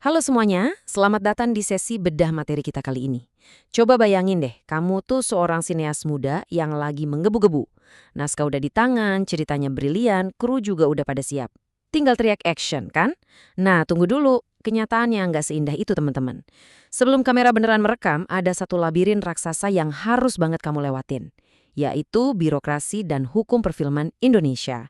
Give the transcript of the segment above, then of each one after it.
Halo semuanya, selamat datang di sesi bedah materi kita kali ini. Coba bayangin deh, kamu tuh seorang sineas muda yang lagi menggebu-gebu. Naskah udah di tangan, ceritanya brilian, kru juga udah pada siap. Tinggal teriak action, kan? Nah, tunggu dulu. Kenyataannya nggak seindah itu, teman-teman. Sebelum kamera beneran merekam, ada satu labirin raksasa yang harus banget kamu lewatin, yaitu birokrasi dan hukum perfilman Indonesia.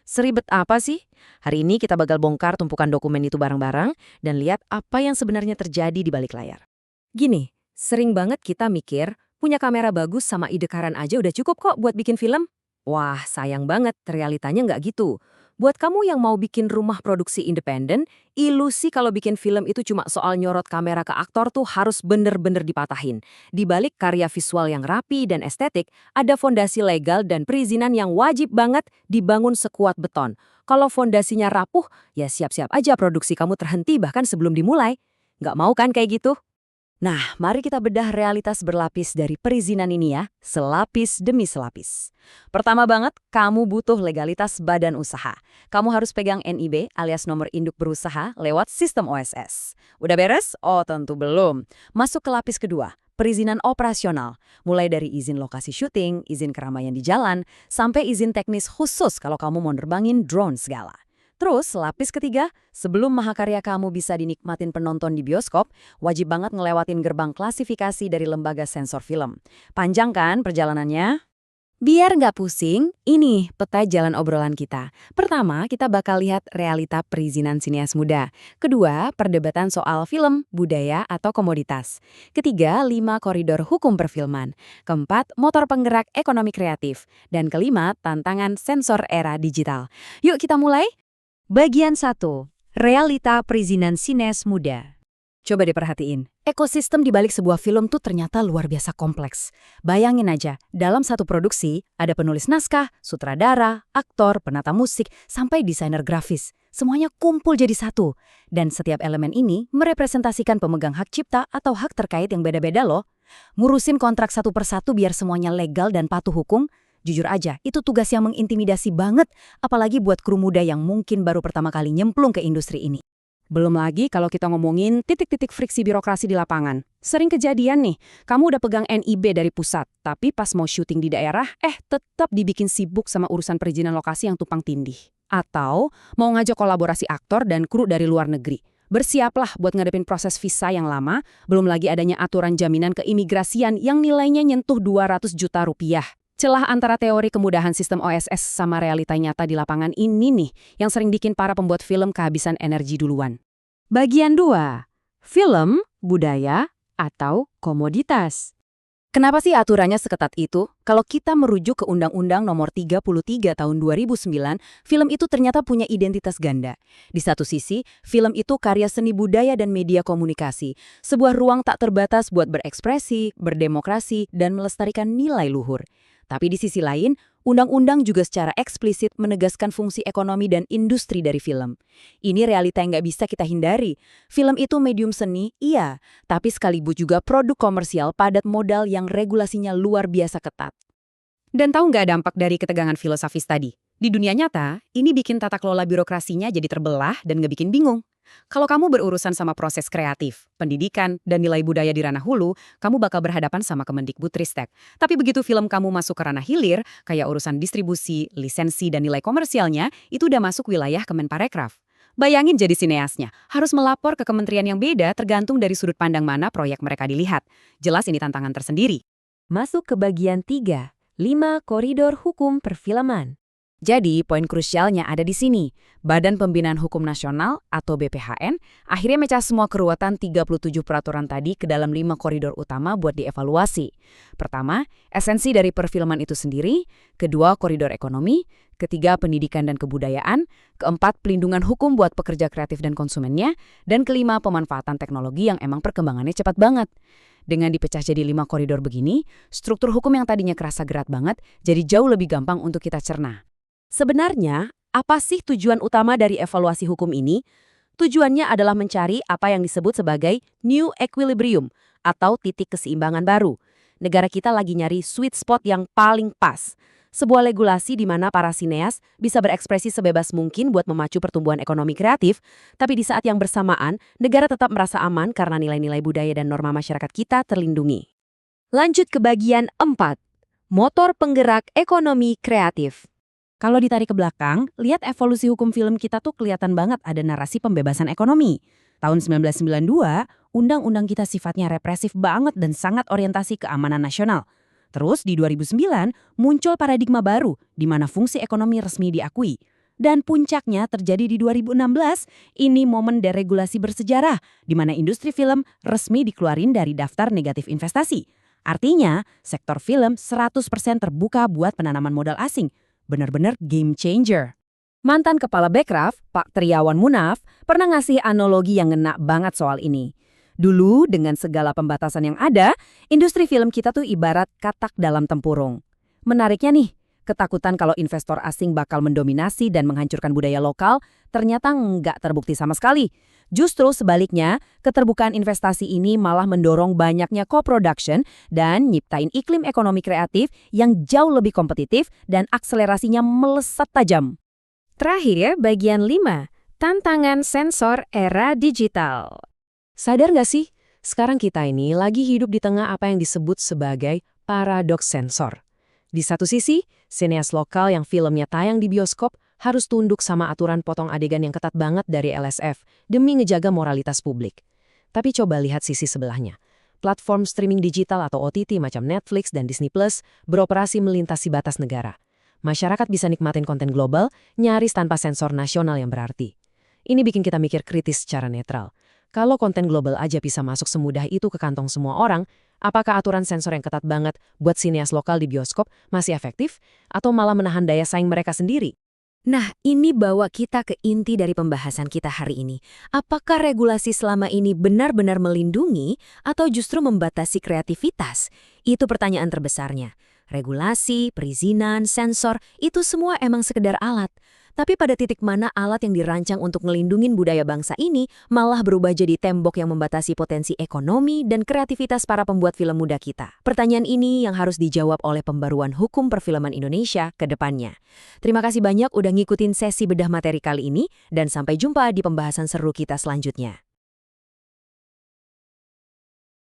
Seribet apa sih? Hari ini kita bakal bongkar tumpukan dokumen itu bareng-bareng dan lihat apa yang sebenarnya terjadi di balik layar. Gini, sering banget kita mikir, punya kamera bagus sama ide keren aja udah cukup kok buat bikin film. Wah, sayang banget, realitanya nggak gitu. Buat kamu yang mau bikin rumah produksi independen, ilusi kalau bikin film itu cuma soal nyorot kamera ke aktor tuh harus bener-bener dipatahin. Di balik karya visual yang rapi dan estetik, ada fondasi legal dan perizinan yang wajib banget dibangun sekuat beton. Kalau fondasinya rapuh, ya siap-siap aja produksi kamu terhenti bahkan sebelum dimulai. Nggak mau kan kayak gitu? Nah, mari kita bedah realitas berlapis dari perizinan ini ya, selapis demi selapis. Pertama banget, kamu butuh legalitas badan usaha. Kamu harus pegang NIB alias nomor induk berusaha lewat sistem OSS. Udah beres? Oh, tentu belum. Masuk ke lapis kedua, perizinan operasional. Mulai dari izin lokasi syuting, izin keramaian di jalan, sampai izin teknis khusus kalau kamu mau nerbangin drone segala. Terus, lapis ketiga, sebelum mahakarya kamu bisa dinikmatin penonton di bioskop, wajib banget ngelewatin gerbang klasifikasi dari lembaga sensor film. Panjang kan perjalanannya? Biar nggak pusing, ini peta jalan obrolan kita. Pertama, kita bakal lihat realita perizinan sineas muda. Kedua, perdebatan soal film, budaya, atau komoditas. Ketiga, 5 koridor hukum perfilman. Keempat, motor penggerak ekonomi kreatif. Dan kelima, tantangan sensor era digital. Yuk kita mulai. Bagian 1. Realita perizinan sineas muda. Coba diperhatiin, ekosistem di balik sebuah film tuh ternyata luar biasa kompleks. Bayangin aja, dalam satu produksi, ada penulis naskah, sutradara, aktor, penata musik, sampai desainer grafis. Semuanya kumpul jadi satu. Dan setiap elemen ini merepresentasikan pemegang hak cipta atau hak terkait yang beda-beda loh. Ngurusin kontrak satu persatu biar semuanya legal dan patuh hukum. Jujur aja, itu tugas yang mengintimidasi banget, apalagi buat kru muda yang mungkin baru pertama kali nyemplung ke industri ini. Belum lagi kalau kita ngomongin titik-titik friksi birokrasi di lapangan. Sering kejadian nih, kamu udah pegang NIB dari pusat, tapi pas mau syuting di daerah, tetap dibikin sibuk sama urusan perizinan lokasi yang tumpang tindih. Atau mau ngajak kolaborasi aktor dan kru dari luar negeri. Bersiaplah buat ngadepin proses visa yang lama, belum lagi adanya aturan jaminan keimigrasian yang nilainya nyentuh 200 juta rupiah. Celah antara teori kemudahan sistem OSS sama realita nyata di lapangan ini nih yang sering bikin para pembuat film kehabisan energi duluan. Bagian 2. Film, budaya, atau komoditas. Kenapa sih aturannya seketat itu? Kalau kita merujuk ke Undang-Undang Nomor 33 Tahun 2009, film itu ternyata punya identitas ganda. Di satu sisi, film itu karya seni budaya dan media komunikasi, sebuah ruang tak terbatas buat berekspresi, berdemokrasi, dan melestarikan nilai luhur. Tapi di sisi lain, undang-undang juga secara eksplisit menegaskan fungsi ekonomi dan industri dari film. Ini realita yang nggak bisa kita hindari. Film itu medium seni, iya, tapi sekaligus juga produk komersial padat modal yang regulasinya luar biasa ketat. Dan tahu nggak dampak dari ketegangan filosofis tadi? Di dunia nyata, ini bikin tata kelola birokrasinya jadi terbelah dan ngebikin bingung. Kalau kamu berurusan sama proses kreatif, pendidikan, dan nilai budaya di ranah hulu, kamu bakal berhadapan sama Kemendikbudristek. Tapi begitu film kamu masuk ke ranah hilir, kayak urusan distribusi, lisensi, dan nilai komersialnya, itu udah masuk wilayah Kemenparekraf. Bayangin jadi sineasnya, harus melapor ke kementerian yang beda tergantung dari sudut pandang mana proyek mereka dilihat. Jelas ini tantangan tersendiri. Masuk ke bagian 3, 5 koridor hukum perfilman. Jadi, poin krusialnya ada di sini. Badan Pembinaan Hukum Nasional atau BPHN akhirnya mecah semua keruwetan 37 peraturan tadi ke dalam 5 koridor utama buat dievaluasi. Pertama, esensi dari perfilman itu sendiri. Kedua, koridor ekonomi. Ketiga, pendidikan dan kebudayaan. Keempat, pelindungan hukum buat pekerja kreatif dan konsumennya. Dan kelima, pemanfaatan teknologi yang emang perkembangannya cepat banget. Dengan dipecah jadi 5 koridor begini, struktur hukum yang tadinya kerasa berat banget jadi jauh lebih gampang untuk kita cerna. Sebenarnya, apa sih tujuan utama dari evaluasi hukum ini? Tujuannya adalah mencari apa yang disebut sebagai new equilibrium atau titik keseimbangan baru. Negara kita lagi nyari sweet spot yang paling pas. sebuah regulasi di mana para sineas bisa berekspresi sebebas mungkin buat memacu pertumbuhan ekonomi kreatif, tapi di saat yang bersamaan, negara tetap merasa aman karena nilai-nilai budaya dan norma masyarakat kita terlindungi. Lanjut ke bagian 4. Motor penggerak ekonomi kreatif. Kalau ditarik ke belakang, lihat evolusi hukum film kita tuh kelihatan banget ada narasi pembebasan ekonomi. Tahun 1992, undang-undang kita sifatnya represif banget dan sangat orientasi keamanan nasional. Terus di 2009, muncul paradigma baru di mana fungsi ekonomi resmi diakui. Dan puncaknya terjadi di 2016, ini momen deregulasi bersejarah di mana industri film resmi dikeluarin dari daftar negatif investasi. Artinya, sektor film 100% terbuka buat penanaman modal asing. Benar-benar game changer. Mantan Kepala Bekraf, Pak Triawan Munaf, pernah ngasih analogi yang ngena banget soal ini. Dulu, dengan segala pembatasan yang ada, industri film kita tuh ibarat katak dalam tempurung. Menariknya nih, ketakutan kalau investor asing bakal mendominasi dan menghancurkan budaya lokal ternyata nggak terbukti sama sekali. Justru sebaliknya, keterbukaan investasi ini malah mendorong banyaknya co-production dan nyiptain iklim ekonomi kreatif yang jauh lebih kompetitif dan akselerasinya melesat tajam. Terakhir, bagian 5, tantangan sensor era digital. Sadar nggak sih, sekarang kita ini lagi hidup di tengah apa yang disebut sebagai paradoks sensor. Di satu sisi, sineas lokal yang filmnya tayang di bioskop harus tunduk sama aturan potong adegan yang ketat banget dari LSF demi ngejaga moralitas publik. Tapi coba lihat sisi sebelahnya. Platform streaming digital atau OTT macam Netflix dan Disney Plus beroperasi melintasi batas negara. Masyarakat bisa nikmatin konten global, nyaris tanpa sensor nasional yang berarti. Ini bikin kita mikir kritis secara netral. Kalau konten global aja bisa masuk semudah itu ke kantong semua orang, apakah aturan sensor yang ketat banget buat sineas lokal di bioskop masih efektif atau malah menahan daya saing mereka sendiri? Nah, ini bawa kita ke inti dari pembahasan kita hari ini. Apakah regulasi selama ini benar-benar melindungi atau justru membatasi kreativitas? Itu pertanyaan terbesarnya. Regulasi, perizinan, sensor, itu semua emang sekedar alat. Tapi pada titik mana alat yang dirancang untuk ngelindungin budaya bangsa ini malah berubah jadi tembok yang membatasi potensi ekonomi dan kreativitas para pembuat film muda kita? Pertanyaan ini yang harus dijawab oleh pembaruan hukum perfilman Indonesia ke depannya. Terima kasih banyak udah ngikutin sesi bedah materi kali ini, dan sampai jumpa di pembahasan seru kita selanjutnya.